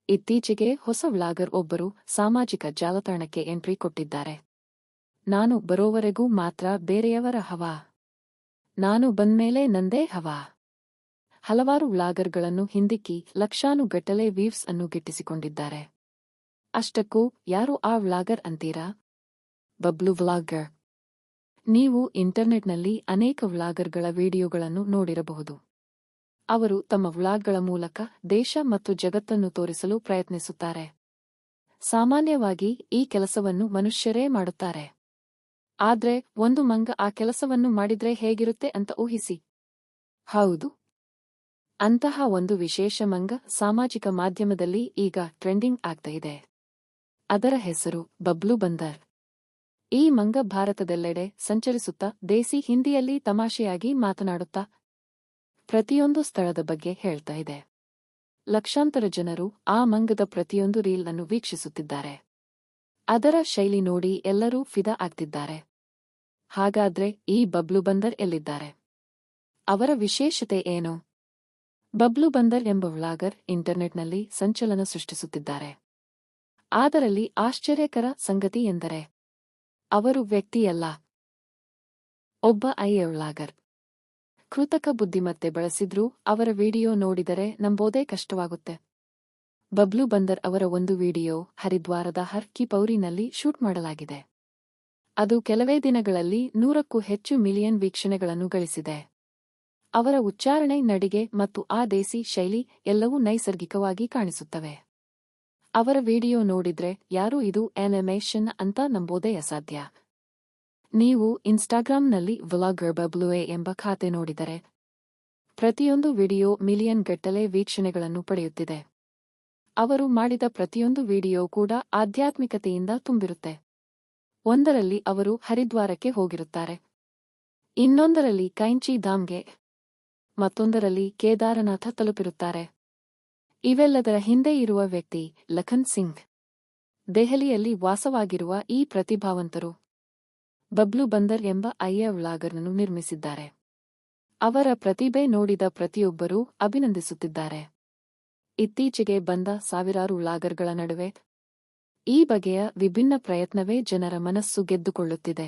ಇತ್ತೀಚೆಗೆ ಹೊಸ ವ್ಲಾಗರ್ ಒಬ್ಬರು ಸಾಮಾಜಿಕ ಜಾಲತಾಣಕ್ಕೆ ಎಂಟ್ರಿ ಕೊಟ್ಟಿದ್ದಾರೆ. ನಾನು ಬರೋವರೆಗೂ ಮಾತ್ರ ಬೇರೆಯವರ ಹವಾ. ನಾನು ಬಂದ್ಮೇಲೆ ನಂದೇ ಹವಾ. ಹಲವಾರು ವ್ಲಾಗರ್ಗಳನ್ನು ಹಿಂದಿಕ್ಕಿ ಲಕ್ಷಾನುಗಟ್ಟಲೆ ವ್ಯೂವ್ಸ್ ಅನ್ನು ಗಿಟ್ಟಿಸಿಕೊಂಡಿದ್ದಾರೆ. ಅಷ್ಟಕ್ಕೂ ಯಾರು ಆ ವ್ಲಾಗರ್ ಅಂತೀರಾ? ಬಬ್ಲು ವ್ಲಾಗರ್. ನೀವು ಇಂಟರ್ನೆಟ್ನಲ್ಲಿ ಅನೇಕ ವ್ಲಾಗರ್ಗಳ ವಿಡಿಯೋಗಳನ್ನು ನೋಡಿರಬಹುದು. ಅವರು ತಮ್ಮ ವ್ಲಾಗ್ಗಳ ಮೂಲಕ ದೇಶ ಮತ್ತು ಜಗತ್ತನ್ನು ತೋರಿಸಲು ಪ್ರಯತ್ನಿಸುತ್ತಾರೆ. ಸಾಮಾನ್ಯವಾಗಿ ಈ ಕೆಲಸವನ್ನು ಮನುಷ್ಯರೇ ಮಾಡುತ್ತಾರೆ. ಆದ್ರೆ ಒಂದು ಮಂಗ ಆ ಕೆಲಸವನ್ನು ಮಾಡಿದ್ರೆ ಹೇಗಿರುತ್ತೆ ಅಂತ ಊಹಿಸಿ. ಹೌದು, ಅಂತಹ ಒಂದು ವಿಶೇಷ ಮಂಗ ಸಾಮಾಜಿಕ ಮಾಧ್ಯಮದಲ್ಲಿ ಈಗ ಟ್ರೆಂಡಿಂಗ್ ಆಗ್ತಾ ಇದೆ. ಅದರ ಹೆಸರು ಬಬ್ಲು ಬಂದರ್. ಈ ಮಂಗ ಭಾರತದೆಲ್ಲೆಡೆ ಸಂಚರಿಸುತ್ತಾ ದೇಸಿ ಹಿಂದಿಯಲ್ಲಿ ತಮಾಷೆಯಾಗಿ ಮಾತನಾಡುತ್ತಾ ಪ್ರತಿಯೊಂದು ಸ್ಥಳದ ಬಗ್ಗೆ ಹೇಳ್ತಾ ಇದೆ. ಲಕ್ಷಾಂತರ ಜನರು ಆ ಮಂಗದ ಪ್ರತಿಯೊಂದು ರೀಲ್ ಅನ್ನು ವೀಕ್ಷಿಸುತ್ತಿದ್ದಾರೆ. ಅದರ ಶೈಲಿ ನೋಡಿ ಎಲ್ಲರೂ ಫಿದಾ ಆಗ್ತಿದ್ದಾರೆ. ಹಾಗಾದ್ರೆ ಈ ಬಬ್ಲು ಬಂದರ್ ಎಲ್ಲಿದ್ದಾರೆ? ಅವರ ವಿಶೇಷತೆ ಏನು? ಬಬ್ಲು ಬಂದರ್ ಎಂಬ ವ್ಲಾಗರ್ ಇಂಟರ್ನೆಟ್ನಲ್ಲಿ ಸಂಚಲನ ಸೃಷ್ಟಿಸುತ್ತಿದ್ದಾರೆ. ಅದರಲ್ಲಿ ಆಶ್ಚರ್ಯಕರ ಸಂಗತಿ ಎಂದರೆ ಅವರು ವ್ಯಕ್ತಿಯಲ್ಲ, ಒಬ್ಬ ವ್ಲಾಗರ್. ಕೃತಕ ಬುದ್ಧಿಮತ್ತೆ ಬಳಸಿದ್ರೂ ಅವರ ವಿಡಿಯೋ ನೋಡಿದರೆ ನಂಬೋದೇ ಕಷ್ಟವಾಗುತ್ತೆ. ಬಬ್ಲು ಬಂದರ್ ಅವರ ಒಂದು ವಿಡಿಯೋ ಹರಿದ್ವಾರದ ಹರ್ ಕಿ ಪೌರಿನಲ್ಲಿ ಶೂಟ್ ಮಾಡಲಾಗಿದೆ. ಅದು ಕೆಲವೇ ದಿನಗಳಲ್ಲಿ 100ಕ್ಕೂ ಹೆಚ್ಚು ಮಿಲಿಯನ್ ವೀಕ್ಷಣೆಗಳನ್ನು ಗಳಿಸಿದೆ. ಅವರ ಉಚ್ಚಾರಣೆ, ನಡಿಗೆ ಮತ್ತು ಆ ದೇಸಿ ಶೈಲಿ ಎಲ್ಲವೂ ನೈಸರ್ಗಿಕವಾಗಿ ಕಾಣಿಸುತ್ತವೆ. ಅವರ ವಿಡಿಯೋ ನೋಡಿದ್ರೆ ಯಾರೂ ಇದು ಆನಿಮೇಷನ್ ಅಂತ ನಂಬೋದೇ ಅಸಾಧ್ಯ. ನೀವು ಇನ್ಸ್ಟಾಗ್ರಾಂನಲ್ಲಿ ವ್ಲಾಗರ್ ಬಬ್ಲುವೆ ಎಂಬ ಖಾತೆ ನೋಡಿದರೆ ಪ್ರತಿಯೊಂದು ವಿಡಿಯೋ ಮಿಲಿಯನ್ ಗಟ್ಟಲೆ ವೀಕ್ಷಣೆಗಳನ್ನು ಪಡೆಯುತ್ತಿದೆ. ಅವರು ಮಾಡಿದ ಪ್ರತಿಯೊಂದು ವಿಡಿಯೋ ಕೂಡ ಆಧ್ಯಾತ್ಮಿಕತೆಯಿಂದ ತುಂಬಿರುತ್ತೆ. ಒಂದರಲ್ಲಿ ಅವರು ಹರಿದ್ವಾರಕ್ಕೆ ಹೋಗಿರುತ್ತಾರೆ, ಇನ್ನೊಂದರಲ್ಲಿ ಕೈಂಚಿ ಧಾಮ್ಗೆ, ಮತ್ತೊಂದರಲ್ಲಿ ಕೇದಾರನಾಥ ತಲುಪಿರುತ್ತಾರೆ. ಇವೆಲ್ಲದರ ಹಿಂದೆ ಇರುವ ವ್ಯಕ್ತಿ ಲಖನ್ ಸಿಂಗ್. ದೆಹಲಿಯಲ್ಲಿ ವಾಸವಾಗಿರುವ ಈ ಪ್ರತಿಭಾವಂತರು ಬಬ್ಲು ಬಂದರ್ ಎಂಬ ವ್ಲಾಗರ್ನನ್ನು ನಿರ್ಮಿಸಿದ್ದಾರೆ. ಅವರ ಪ್ರತಿಭೆ ನೋಡಿದ ಪ್ರತಿಯೊಬ್ಬರೂ ಅಭಿನಂದಿಸುತ್ತಿದ್ದಾರೆ. ಇತ್ತೀಚೆಗೆ ಬಂದ ಸಾವಿರಾರು ವ್ಲಾಗರ್ಗಳ ನಡುವೆ ಈ ಬಗೆಯ ವಿಭಿನ್ನ ಪ್ರಯತ್ನವೇ ಜನರ ಮನಸ್ಸು ಗೆದ್ದುಕೊಳ್ಳುತ್ತಿದೆ.